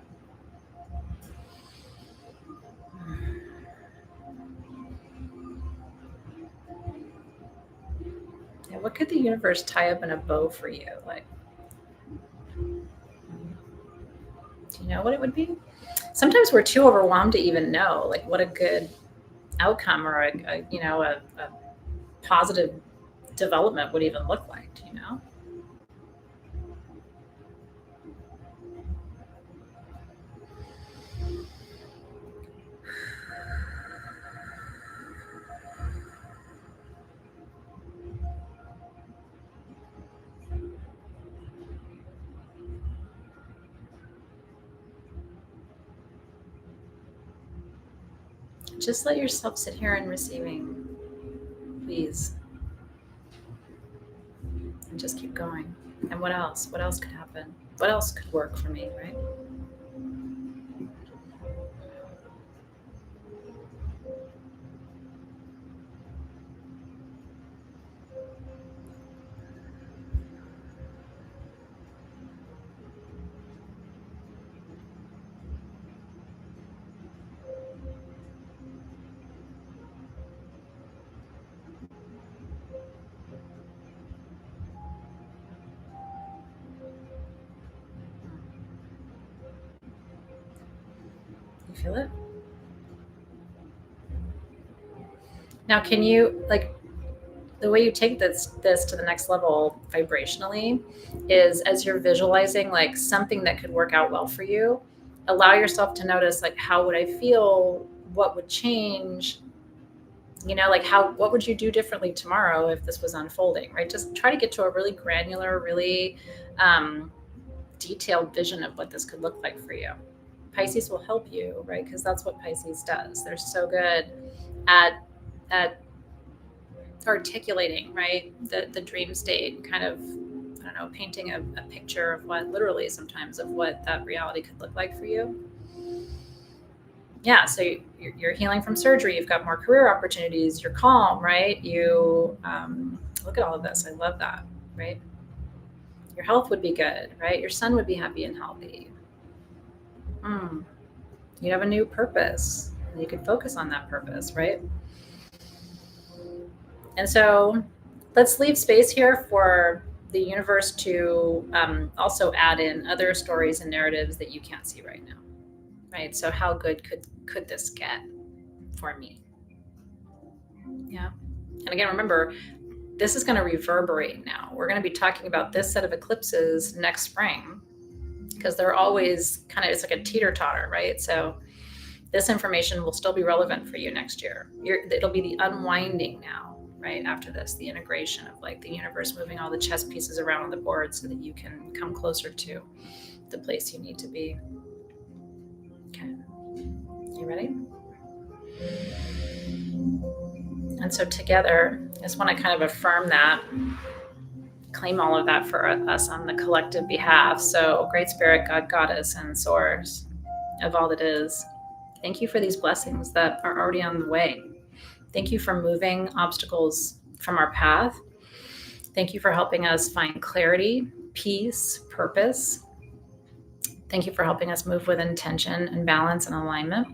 Yeah, what could the universe tie up in a bow for you? Like, do you know what it would be? Sometimes we're too overwhelmed to even know, like, what a good outcome or a positive development would even look like. Do you know? Just let yourself sit here and receiving, please. And just keep going. And what else? What else could happen? What else could work for me, right? You feel it? Now, can you, like, the way you take this to the next level vibrationally is as you're visualizing like something that could work out well for you, allow yourself to notice, like, how would I feel? What would change? You know, like, what would you do differently tomorrow if this was unfolding, right? Just try to get to a really granular, really detailed vision of what this could look like for you. Pisces will help you, right? Because that's what Pisces does. They're so good at articulating, right, the dream state, kind of, I don't know, painting a picture of what, literally sometimes, of what that reality could look like for you. Yeah, so you're healing from surgery, you've got more career opportunities, you're calm, right? You look at all of this. I love that, right? Your health would be good, right? Your son would be happy and healthy. You have a new purpose, and you can focus on that purpose, right? And so let's leave space here for the universe to also add in other stories and narratives that you can't see right now, right? So how good could this get for me? Yeah. And again, remember, this is going to reverberate now. We're going to be talking about this set of eclipses next spring. because they're always kind of, it's like a teeter-totter, right? So this information will still be relevant for you next year. It'll be the unwinding now, right? After this, the integration of like the universe moving all the chess pieces around on the board so that you can come closer to the place you need to be. Okay. You ready? And so together, I just want to kind of affirm that, claim all of that for us on the collective behalf. So Great Spirit, God, Goddess, and Source of all that is, thank you for these blessings that are already on the way. Thank you for moving obstacles from our path. Thank you for helping us find clarity, peace, purpose. Thank you for helping us move with intention and balance and alignment.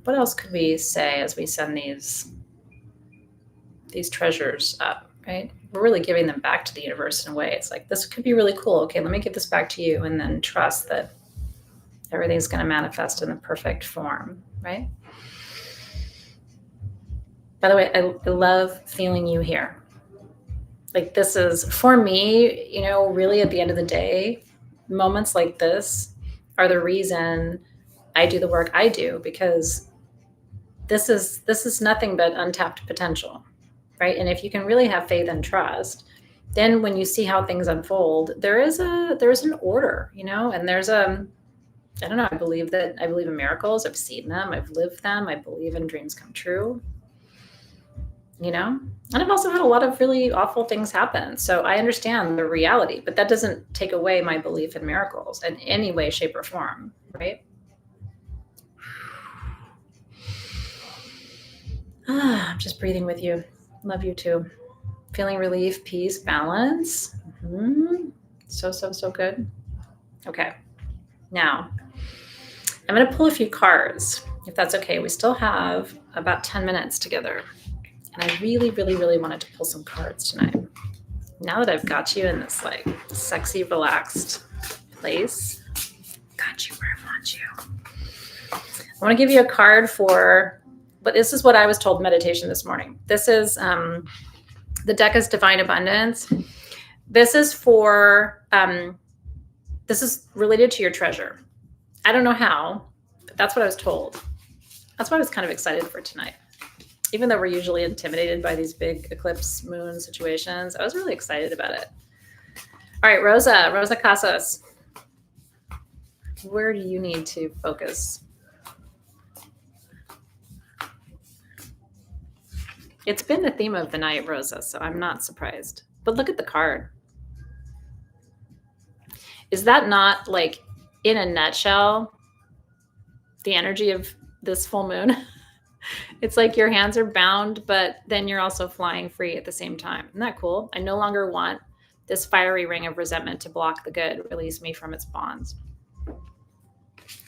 What else could we say as we send these treasures up, right? We're really giving them back to the universe in a way. It's like, this could be really cool. Okay, let me give this back to you, and then trust that everything's going to manifest in the perfect form, right? By the way, I love feeling you here. Like, this is, for me, you know, really at the end of the day, moments like this are the reason I do the work I do, because this is nothing but untapped potential, right? And if you can really have faith and trust, then when you see how things unfold, there's an order, you know, and there's I don't know, I believe in miracles. I've seen them, I've lived them. I believe in dreams come true, you know, and I've also had a lot of really awful things happen. So I understand the reality, but that doesn't take away my belief in miracles in any way, shape, or form, right? I'm just breathing with you. Love you too. Feeling relief, peace, balance. So good. Okay. Now, I'm going to pull a few cards, if that's okay. We still have about 10 minutes together. And I really wanted to pull some cards tonight. Now that I've got you in this like sexy, relaxed place, got you where I want you. I want to give you a card for, but this is what I was told meditation this morning. This is, the deck is Divine Abundance. This is for, this is related to your treasure. I don't know how, but that's what I was told. That's why I was kind of excited for tonight. Even though we're usually intimidated by these big eclipse moon situations, I was really excited about it. All right, Rosa Casas. Where do you need to focus? It's been the theme of the night, Rosa, so I'm not surprised. But look at the card. Is that not, like, in a nutshell, the energy of this full moon? It's like your hands are bound, but then you're also flying free at the same time. Isn't that cool? I no longer want this fiery ring of resentment to block the good. Release me from its bonds.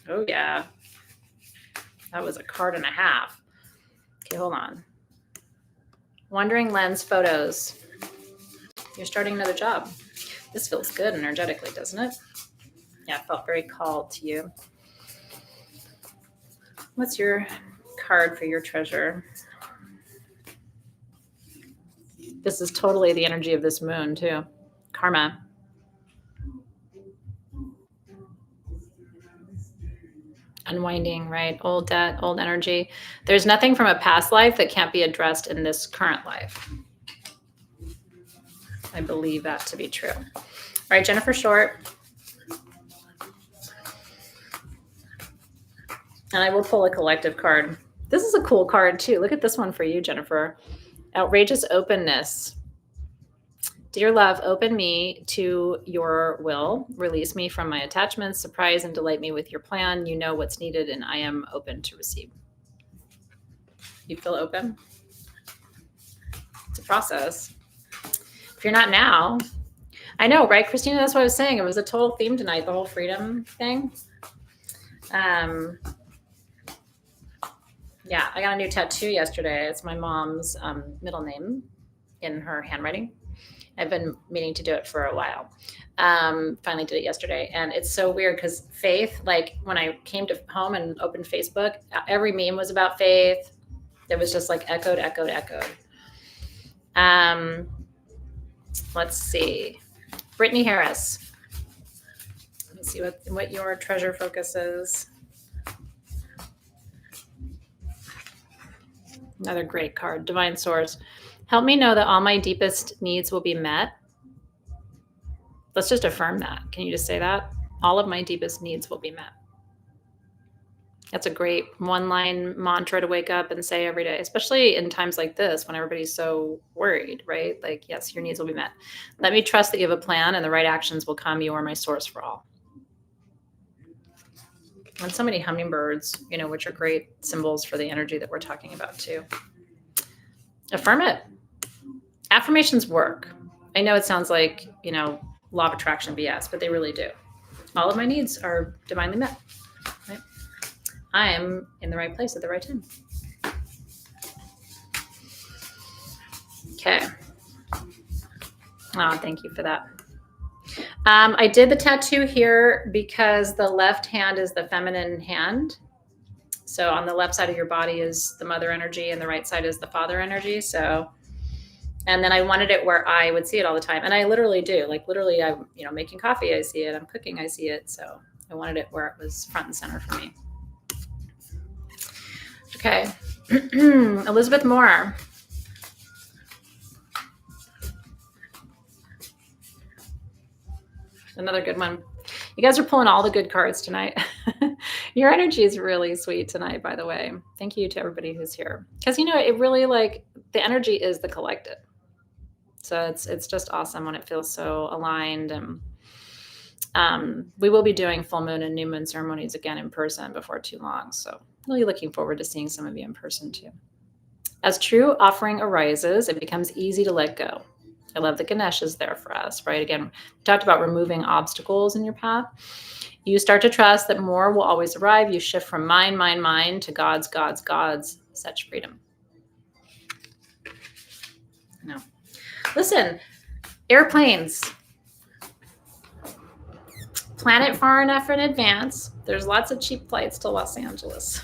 Oh, yeah. That was a card and a half. Okay, hold on. Wandering Lens Photos. You're starting another job. This feels good energetically, doesn't it? Yeah, I felt very called to you. What's your card for your treasure? This is totally the energy of this moon too. Karma. Unwinding, right? Old debt, old energy. There's nothing from a past life that can't be addressed in this current life. I believe that to be true. All right, Jennifer Short. And I will pull a collective card. This is a cool card too. Look at this one for you, Jennifer. Outrageous openness. Dear love, open me to your will. Release me from my attachments. Surprise and delight me with your plan. You know what's needed, and I am open to receive. You feel open? It's a process. If you're not now, I know, right, Christina? That's what I was saying. It was a total theme tonight, the whole freedom thing. Yeah, I got a new tattoo yesterday. It's my mom's middle name in her handwriting. I've been meaning to do it for a while. Finally did it yesterday. And it's so weird because faith, like when I came to home and opened Facebook, every meme was about faith. It was just like echoed. Let's see. Brittany Harris. Let's see what your treasure focus is. Another great card, Divine Source. Help me know that all my deepest needs will be met. Let's just affirm that. Can you just say that? All of my deepest needs will be met. That's a great one-line mantra to wake up and say every day, especially in times like this when everybody's so worried, right? Like, yes, your needs will be met. Let me trust that you have a plan and the right actions will come. You are my source for all. And so many hummingbirds, which are great symbols for the energy that we're talking about too. Affirm it. Affirmations work. I know it sounds like, law of attraction BS, but they really do. All of my needs are divinely met. Right? I am in the right place at the right time. Okay. Oh, thank you for that. I did the tattoo here because the left hand is the feminine hand. So on the left side of your body is the mother energy and the right side is the father energy. So, and then I wanted it where I would see it all the time. And I literally do. Like literally, I'm making coffee, I see it. I'm cooking, I see it. So I wanted it where it was front and center for me. Okay. Elizabeth Moore. Another good one. You guys are pulling all the good cards tonight. Your energy is really sweet tonight, by the way. Thank you to everybody who's here. Because, it really the energy is the collective. So it's just awesome when it feels so aligned. And we will be doing full moon and new moon ceremonies again in person before too long. So really looking forward to seeing some of you in person too. As true offering arises, it becomes easy to let go. I love that Ganesh is there for us, right? Again, we talked about removing obstacles in your path. You start to trust that more will always arrive. You shift from mine to God's, such freedom. No. Listen, airplanes. Plan it far enough in advance. There's lots of cheap flights to Los Angeles.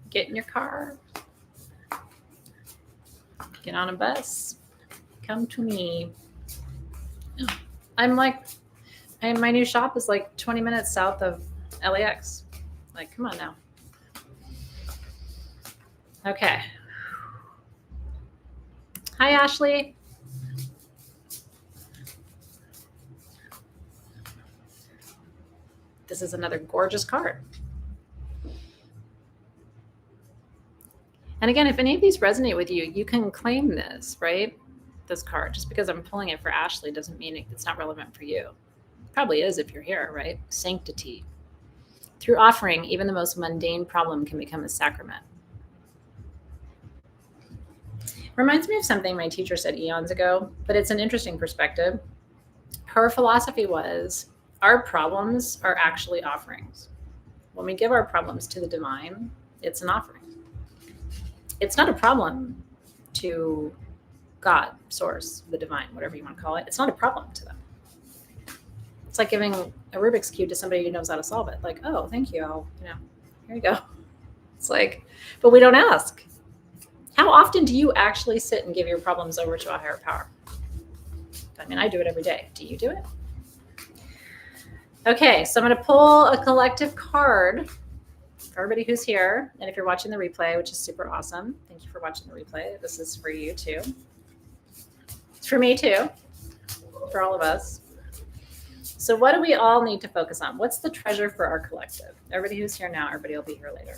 Get in your car. Get on a bus. Come to me. My new shop is 20 minutes south of LAX. Come on now. Okay. Hi, Ashley. This is another gorgeous card. And again, if any of these resonate with you, you can claim this, right? This card. Just because I'm pulling it for Ashley doesn't mean it's not relevant for you. It probably is if you're here, right? Sanctity. Through offering, even the most mundane problem can become a sacrament. Reminds me of something my teacher said eons ago, but it's an interesting perspective. Her philosophy was, our problems are actually offerings. When we give our problems to the divine, it's an offering. It's not a problem to God, source, the divine, whatever you want to call it. It's not a problem to them. It's like giving a Rubik's Cube to somebody who knows how to solve it. Oh, thank you. Here you go. It's but we don't ask. How often do you actually sit and give your problems over to a higher power? I do it every day. Do you do it? Okay, so I'm going to pull a collective card for everybody who's here. And if you're watching the replay, which is super awesome, thank you for watching the replay. This is for you too. It's for me too, for all of us. So what do we all need to focus on? What's the treasure for our collective? Everybody who's here now, everybody will be here later.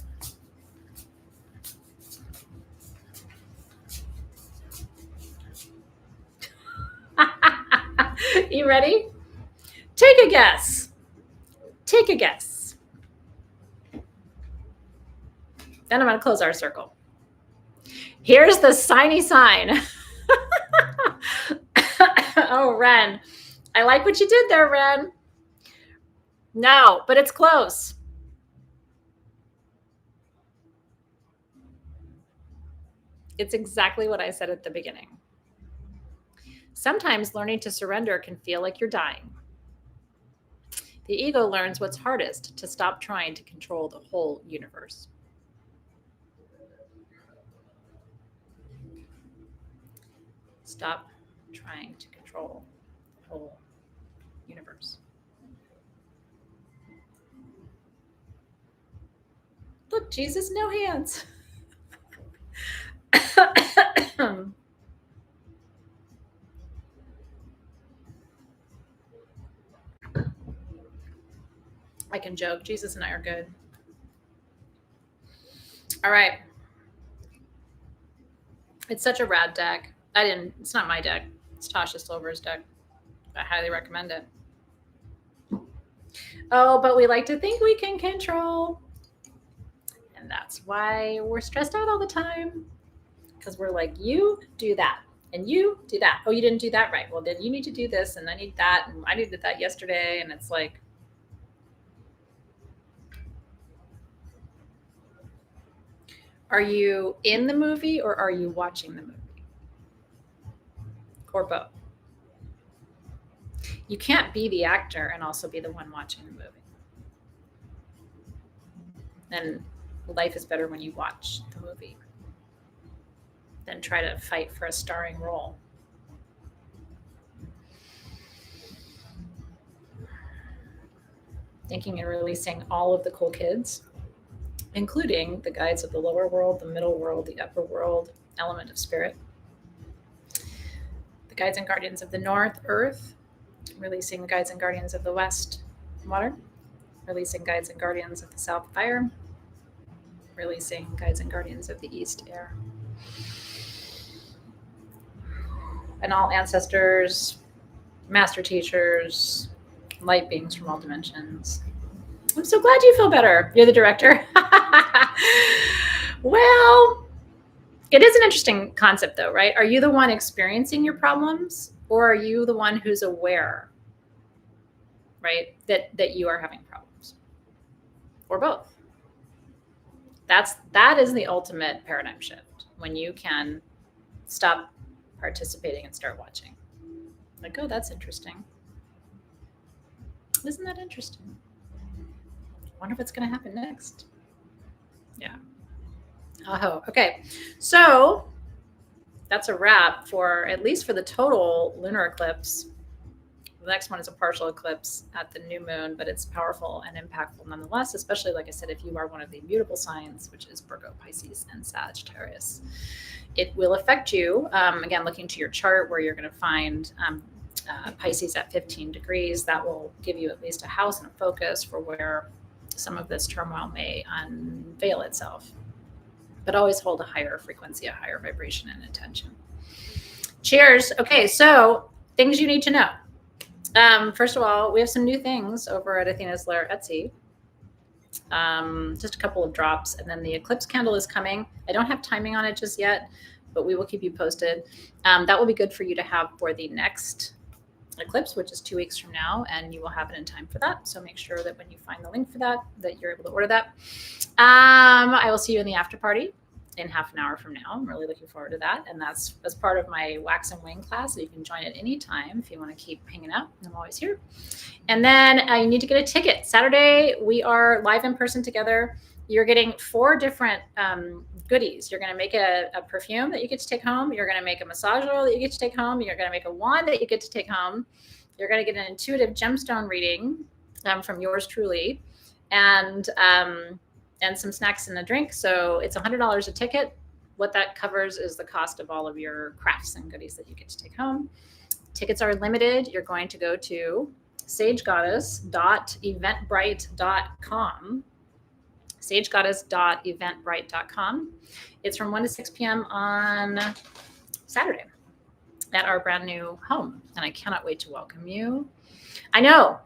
You ready? Take a guess. Take a guess. Then I'm going to close our circle. Here's the signy sign. Oh, Ren. I like what you did there, Ren. No, but it's close. It's exactly what I said at the beginning. Sometimes learning to surrender can feel like you're dying. The ego learns what's hardest, to stop trying to control the whole universe. Stop trying to control the whole universe. Look, Jesus, no hands. I can joke. Jesus and I are good. All right. It's such a rad deck. It's not my deck. It's Tasha Silver's deck. I highly recommend it. Oh, but we like to think we can control. And that's why we're stressed out all the time. Because we're like, you do that. And you do that. Oh, you didn't do that right. Well, then you need to do this. And I need that. And I needed that yesterday. And it's like, are you in the movie or are you watching the movie? Or both. You can't be the actor and also be the one watching the movie. And life is better when you watch the movie than try to fight for a starring role. Thinking and releasing all of the cool kids, including the guides of the lower world, the middle world, the upper world, element of spirit. The guides and guardians of the north, earth, releasing the guides and guardians of the west, water, releasing guides and guardians of the south, fire, releasing guides and guardians of the east, air. And all ancestors, master teachers, light beings from all dimensions. I'm so glad you feel better. You're the director. Well, it is an interesting concept though, right? Are you the one experiencing your problems or are you the one who's aware, right? That you are having problems or both. That is the ultimate paradigm shift when you can stop participating and start watching. Like, oh, that's interesting. Isn't that interesting? Wonder what's going to happen next. Yeah. Oh, okay. So that's a wrap for at least for the total lunar eclipse. The next one is a partial eclipse at the new moon, but it's powerful and impactful nonetheless, especially, like I said, if you are one of the immutable signs, which is Virgo, Pisces, and Sagittarius. It will affect you. Again, looking to your chart where you're going to find Pisces at 15 degrees. That will give you at least a house and a focus for where some of this turmoil may unveil itself. But always hold a higher frequency, a higher vibration and intention. Cheers. Okay, so things you need to know. First of all, we have some new things over at Athena's Lair Etsy. Just a couple of drops, and then the eclipse candle is coming. I don't have timing on it just yet, but we will keep you posted. That will be good for you to have for the next eclipse, which is 2 weeks from now, and you will have it in time for that. So make sure that when you find the link for that, that you're able to order that. I will see you in the after party in half an hour from now. I'm really looking forward to that. And that's as part of my Wax and Wane class. So you can join at any time if you want to keep hanging out. I'm always here. And then you need to get a ticket. Saturday, we are live in person together. You're getting 4 different goodies. You're going to make a perfume that you get to take home. You're going to make a massage oil that you get to take home. You're going to make a wand that you get to take home. You're going to get an intuitive gemstone reading from yours truly. And some snacks and a drink. So it's $100 a ticket. What that covers is the cost of all of your crafts and goodies that you get to take home. Tickets are limited. You're going to go to sagegoddess.eventbrite.com. sagegoddess.eventbrite.com. It's from 1 to 6 p.m. on Saturday at our brand new home. And I cannot wait to welcome you. I know.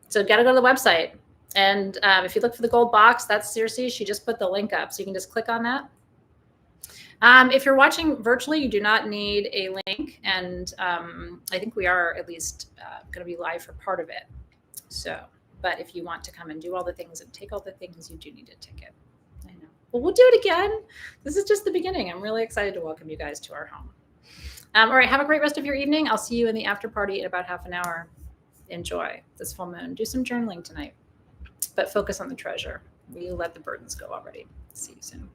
So got to go to the website. And if you look for the gold box, that's Circe. She just put the link up. So you can just click on that. If you're watching virtually, you do not need a link. And I think we are at least going to be live for part of it. So, but if you want to come and do all the things and take all the things, you do need a ticket. I know. Well, we'll do it again. This is just the beginning. I'm really excited to welcome you guys to our home. All right. Have a great rest of your evening. I'll see you in the after party in about half an hour. Enjoy this full moon. Do some journaling tonight. But focus on the treasure. You let the burdens go already. See you soon.